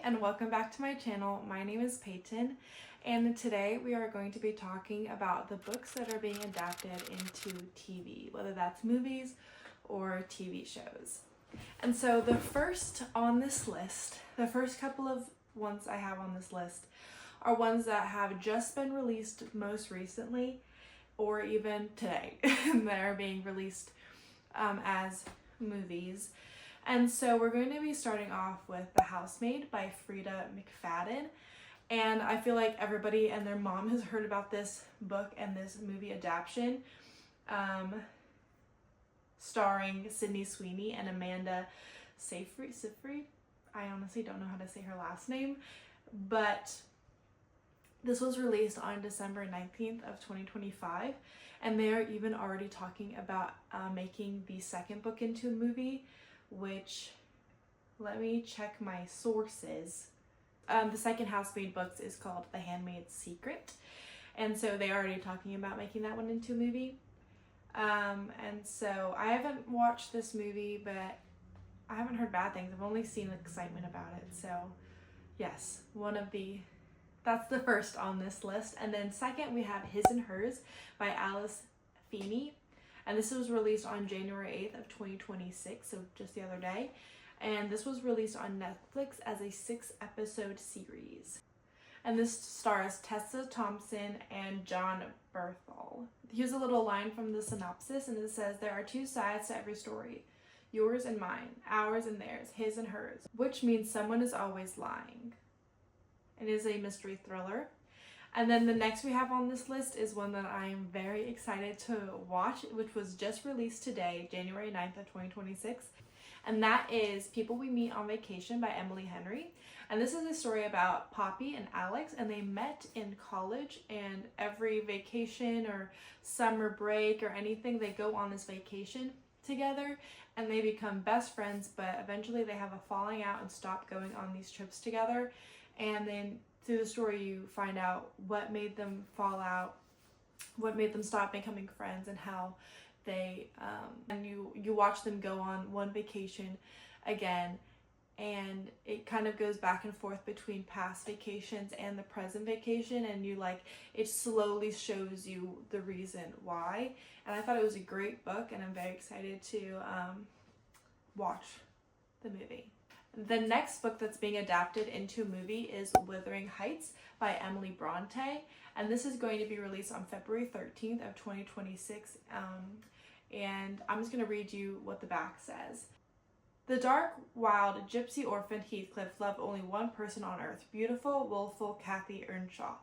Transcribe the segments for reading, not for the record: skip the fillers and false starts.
and welcome back to my channel. My name is Peyton, and today we are going to be talking about the books that are being adapted into TV, whether that's movies or TV shows. And so the first on this list, the first couple of ones I have on this list are ones that have just been released most recently or even today that are being released as movies. And so we're going to be starting off with The Housemaid by Frida McFadden. And I feel like everybody and their mom has heard about this book and this movie adaptation, starring Sydney Sweeney and Amanda Seyfried. I honestly don't know how to say her last name, but this was released on December 19th of 2025, and they are even already talking about making the second book into a movie, which, let me check my sources. The second Housemaid books is called The Handmaid's Secret, and so they're already talking about making that one into a movie. And so I haven't watched this movie, but I haven't heard bad things. I've only seen excitement about it. So yes, that's the first on this list. And then second, we have His and Hers by Alice Feeney. And this was released on January 8th of 2026, so just the other day. And this was released on Netflix as a 6-episode series. And this stars Tessa Thompson and John Berthel. Here's a little line from the synopsis, and it says, "There are two sides to every story. Yours and mine, ours and theirs, his and hers, which means someone is always lying." It is a mystery thriller. And then the next we have on this list is one that I am very excited to watch, which was just released today, January 9th of 2026. And that is People We Meet on Vacation by Emily Henry. And this is a story about Poppy and Alex, and they met in college, and every vacation or summer break or anything, they go on this vacation together and they become best friends, but eventually they have a falling out and stop going on these trips together. And then through the story, you find out what made them fall out, what made them stop becoming friends, and how they, and you watch them go on one vacation again, and it kind of goes back and forth between past vacations and the present vacation, and it slowly shows you the reason why. And I thought it was a great book, and I'm very excited to watch the movie. The next book that's being adapted into a movie is Wuthering Heights by Emily Bronte, and this is going to be released on February 13th of 2026, and I'm just going to read you what the back says. The dark, wild, gypsy orphan Heathcliff loved only one person on earth, beautiful, willful Cathy Earnshaw.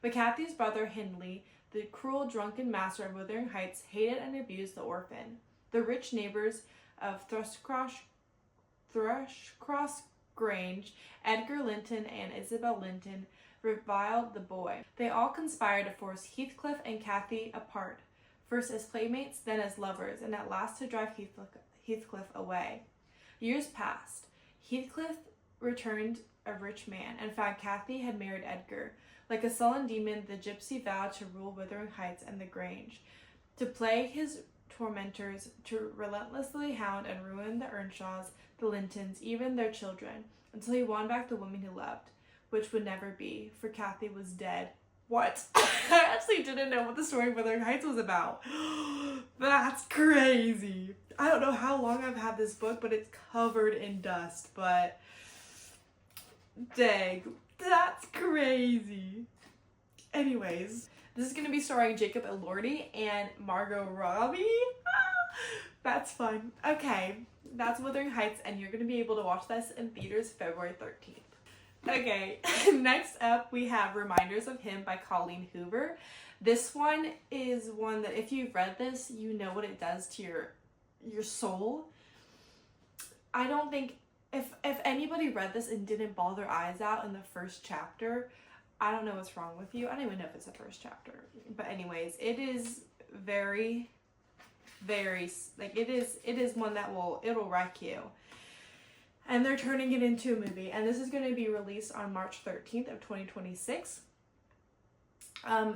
But Cathy's brother Hindley, the cruel, drunken master of Wuthering Heights, hated and abused the orphan. The rich neighbors of Thrushcross Grange, Edgar Linton and Isabel Linton, reviled the boy. They all conspired to force Heathcliff and Cathy apart, first as playmates, then as lovers, and at last to drive Heathcliff away. Years passed. Heathcliff returned a rich man, and found Cathy had married Edgar. Like a sullen demon, the gypsy vowed to rule Wuthering Heights and the Grange, to plague his tormentors, to relentlessly hound and ruin the Earnshaws, the Lintons, even their children, until he won back the woman he loved, which would never be, for Cathy was dead. What? I actually didn't know what the story of Wuthering Heights was about. That's crazy. I don't know how long I've had this book, but it's covered in dust, but dang, that's crazy. Anyways, this is going to be starring Jacob Elordi and Margot Robbie. That's fun. Okay, that's Wuthering Heights, and you're going to be able to watch this in theaters February 13th. Okay, next up we have Reminders of Him by Colleen Hoover. This one is one that if you've read this, you know what it does to your soul. I don't think, if anybody read this and didn't bawl their eyes out in the first chapter, I don't know what's wrong with you. I don't even know if it's the first chapter. But anyways, it is very, very, it is one that it'll wreck you. And they're turning it into a movie, and this is going to be released on March 13th of 2026.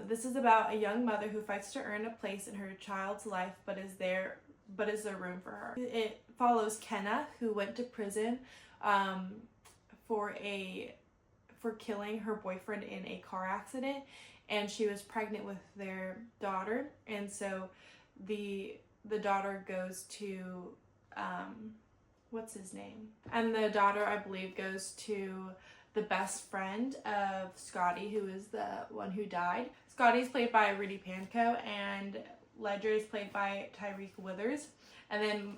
This is about a young mother who fights to earn a place in her child's life, but is there room for her? It follows Kenna, who went to prison for killing her boyfriend in a car accident, and she was pregnant with their daughter, and so the daughter goes to what's his name? And the daughter, I believe, goes to the best friend of Scotty, who is the one who died. Scotty's played by Rudy Panko, and Ledger is played by Tyreek Withers. And then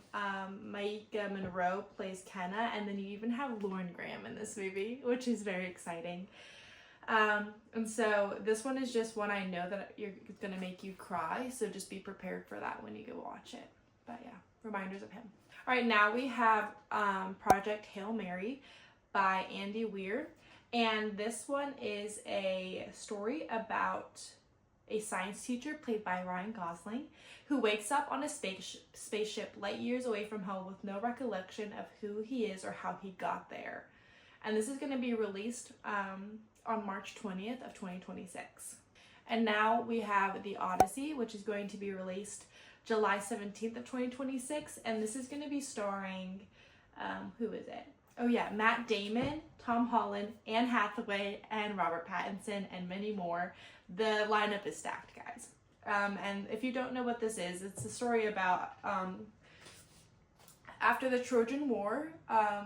Maika Monroe plays Kenna, and then you even have Lauren Graham in this movie, which is very exciting. And so this one is just one I know that it's going to make you cry, so just be prepared for that when you go watch it. But yeah, reminders of him. All right, now we have Project Hail Mary by Andy Weir, and this one is a story about a science teacher played by Ryan Gosling who wakes up on a spaceship light years away from home with no recollection of who he is or how he got there. And this is going to be released on March 20th of 2026. And now we have The Odyssey, which is going to be released July 17th of 2026, and this is going to be starring, who is it? Oh yeah, Matt Damon, Tom Holland, Anne Hathaway, and Robert Pattinson, and many more. The lineup is stacked, guys. And if you don't know what this is, it's a story about after the Trojan War,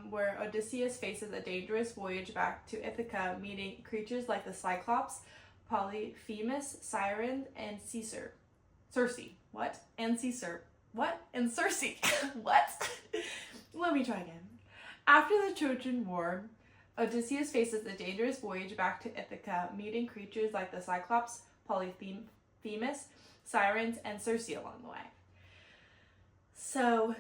where Odysseus faces a dangerous voyage back to Ithaca, meeting creatures like the Cyclops, Polyphemus, Siren, and Circe. What? And Caesar. What? And Circe. What? Let me try again. After the Trojan War, Odysseus faces a dangerous voyage back to Ithaca, meeting creatures like the Cyclops, Polyphemus, Sirens, and Circe along the way. So,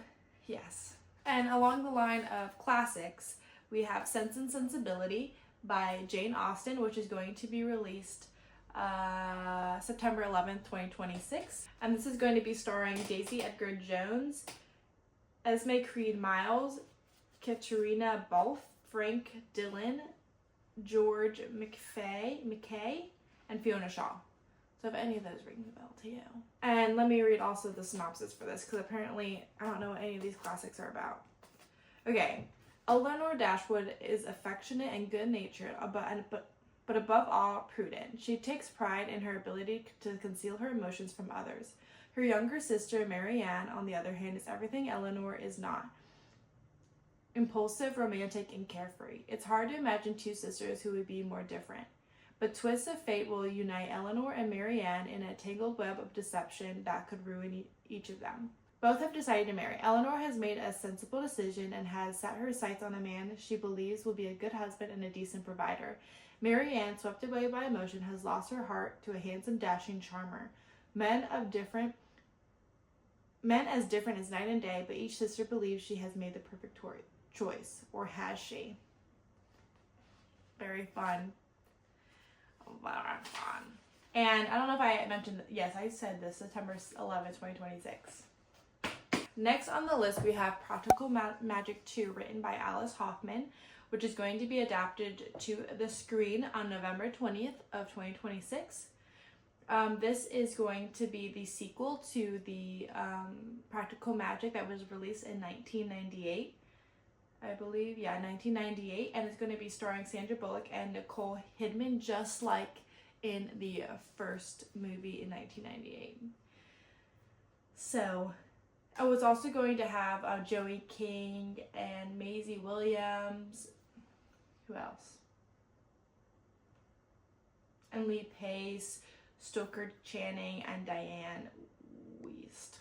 yes. And along the line of classics, we have Sense and Sensibility by Jane Austen, which is going to be released September 11th, 2026. And this is going to be starring Daisy Edgar Jones, Esme Creed Miles, Katerina Balfe, Frank Dillon, George McKay, and Fiona Shaw. So if any of those ring the bell to you. And let me read also the synopsis for this, because apparently I don't know what any of these classics are about. Okay. Eleanor Dashwood is affectionate and good-natured, but above all, prudent. She takes pride in her ability to conceal her emotions from others. Her younger sister, Marianne, on the other hand, is everything Eleanor is not. Impulsive, romantic, and carefree. It's hard to imagine two sisters who would be more different. But twists of fate will unite Eleanor and Marianne in a tangled web of deception that could ruin each of them. Both have decided to marry. Eleanor has made a sensible decision and has set her sights on a man she believes will be a good husband and a decent provider. Marianne, swept away by emotion, has lost her heart to a handsome, dashing charmer. Men as different as night and day, but each sister believes she has made the perfect choice. Or has she? Very fun. Very fun. And I don't know if I mentioned, yes, I said this, September 11th, 2026. Next on the list, we have Practical Magic 2, written by Alice Hoffman, which is going to be adapted to the screen on November 20th of 2026. This is going to be the sequel to the Practical Magic that was released in 1998. I believe, yeah, 1998, and it's going to be starring Sandra Bullock and Nicole Kidman, just like in the first movie in 1998. So, it's also going to have Joey King and Maisie Williams. Who else? And Lee Pace, Stoker Channing, and Diane Wiest.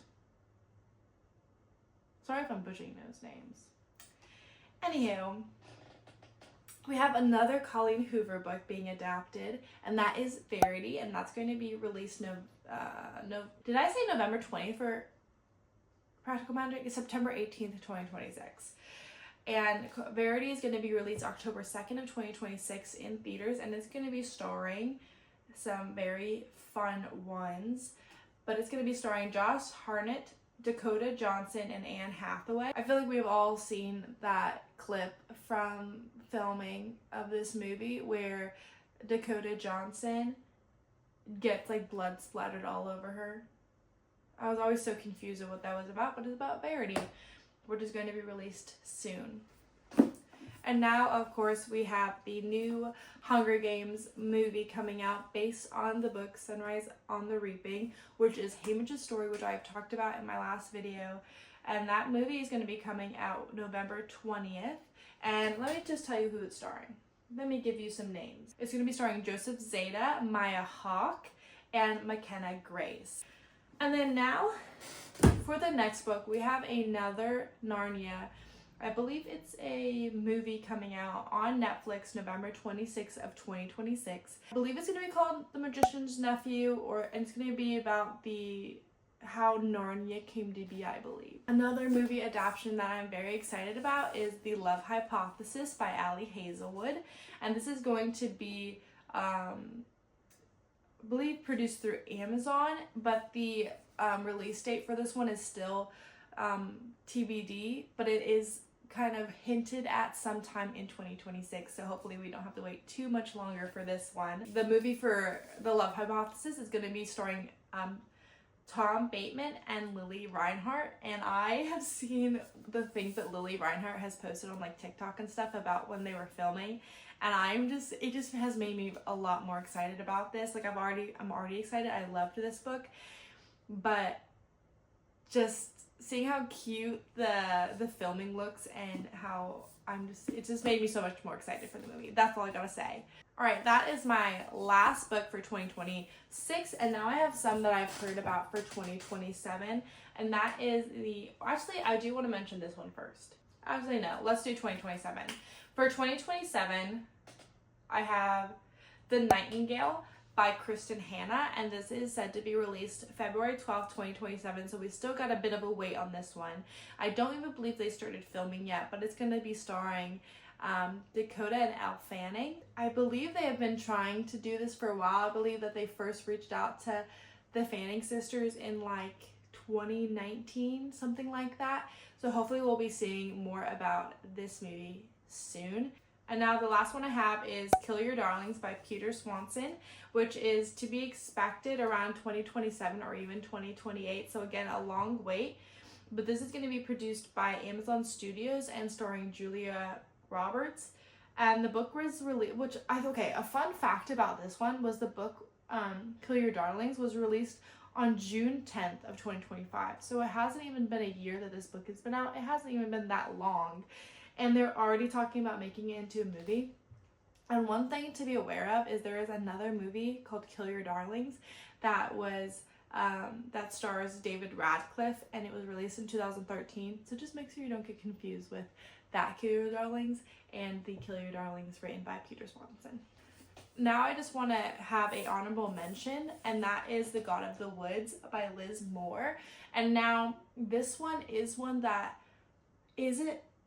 Sorry if I'm butchering those names. Anywho, we have another Colleen Hoover book being adapted, and that is Verity, and that's going to be released did I say November 20th for Practical Magic? It's September 18th, 2026. And Verity is going to be released October 2nd of 2026 in theaters, and it's going to be starring some very fun ones, but it's going to be starring Josh Hartnett, Dakota Johnson, and Anne Hathaway. I feel like we've all seen that clip from filming of this movie where Dakota Johnson gets like blood splattered all over her. I was always so confused at what that was about, but it's about Verity, which is going to be released soon. And now, of course, we have the new Hunger Games movie coming out based on the book Sunrise on the Reaping, which is Haymitch's story, which I've talked about in my last video. And that movie is going to be coming out November 20th. And let me just tell you who it's starring. Let me give you some names. It's going to be starring Joseph Zeta, Maya Hawke, and McKenna Grace. And then now, for the next book, we have another Narnia. I believe it's a movie coming out on Netflix November 26th of 2026. I believe it's going to be called The Magician's Nephew, and it's going to be about how Narnia came to be, I believe. Another movie adaptation that I'm very excited about is The Love Hypothesis by Ali Hazelwood. And this is going to be, I believe, produced through Amazon, but the release date for this one is still TBD, but it is kind of hinted at sometime in 2026, so hopefully we don't have to wait too much longer for this one. The movie for The Love Hypothesis is going to be starring Tom Bateman and Lily Reinhart, and I have seen the things that Lily Reinhart has posted on like TikTok and stuff about when they were filming, and it just has made me a lot more excited about this. Like I'm already excited. I loved this book, but just seeing how cute the filming looks and how it just made me so much more excited for the movie. That's all I gotta say. Alright, that is my last book for 2026, and now I have some that I've heard about for 2027, and that is actually, I do want to mention this one first. Actually, no, let's do 2027. For 2027, I have The Nightingale by Kristen Hanna, and this is said to be released February 12th, 2027, so we still got a bit of a wait on this one. I don't even believe they started filming yet, but it's going to be starring Dakota and Elle Fanning. I believe they have been trying to do this for a while. I believe that they first reached out to the Fanning sisters in like 2019, something like that. So hopefully we'll be seeing more about this movie soon. And now the last one I have is Kill Your Darlings by Peter Swanson, which is to be expected around 2027 or even 2028. So again, a long wait. But this is going to be produced by Amazon Studios and starring Julia Roberts. And the book was released, a fun fact about this one was the book Kill Your Darlings was released on June 10th of 2025. So it hasn't even been a year that this book has been out. It hasn't even been that long. And they're already talking about making it into a movie. And one thing to be aware of is there is another movie called Kill Your Darlings that stars David Radcliffe, and it was released in 2013. So just make sure you don't get confused with that Kill Your Darlings and the Kill Your Darlings written by Peter Swanson. Now I just want to have an honorable mention, and that is The God of the Woods by Liz Moore. And now this one is one that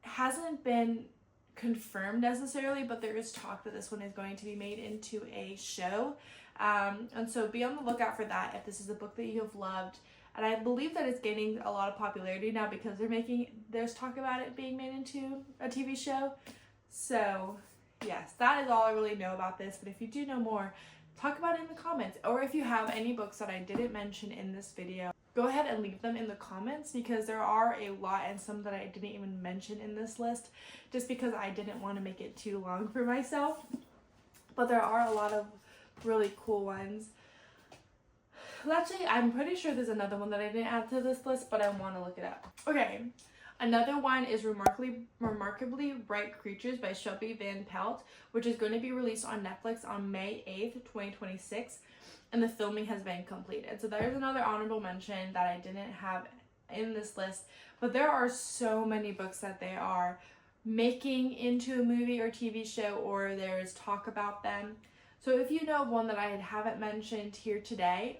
hasn't been confirmed necessarily, but there is talk that this one is going to be made into a show, and so be on the lookout for that if this is a book that you have loved. And I believe that it's gaining a lot of popularity now because there's talk about it being made into a TV show. So yes, that is all I really know about this, but if you do know more, talk about it in the comments, or if you have any books that I didn't mention in this video, go ahead and leave them in the comments, because there are a lot and some that I didn't even mention in this list just because I didn't want to make it too long for myself. But there are a lot of really cool ones. Actually, I'm pretty sure there's another one that I didn't add to this list, but I want to look it up. Okay, another one is Remarkably Bright Creatures by Shelby Van Pelt, which is going to be released on Netflix on May 8th, 2026. And the filming has been completed. So there's another honorable mention that I didn't have in this list. But there are so many books that they are making into a movie or TV show, or there's talk about them. So if you know one that I haven't mentioned here today,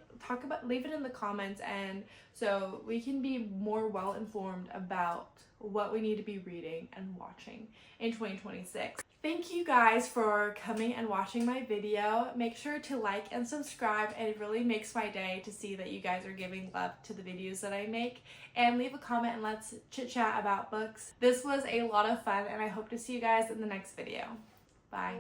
leave it in the comments, and so we can be more well informed about what we need to be reading and watching in 2026. Thank you guys for coming and watching my video. Make sure to like and subscribe, and it really makes my day to see that you guys are giving love to the videos that I make. And leave a comment and let's chit chat about books. This was a lot of fun, and I hope to see you guys in the next video. Bye.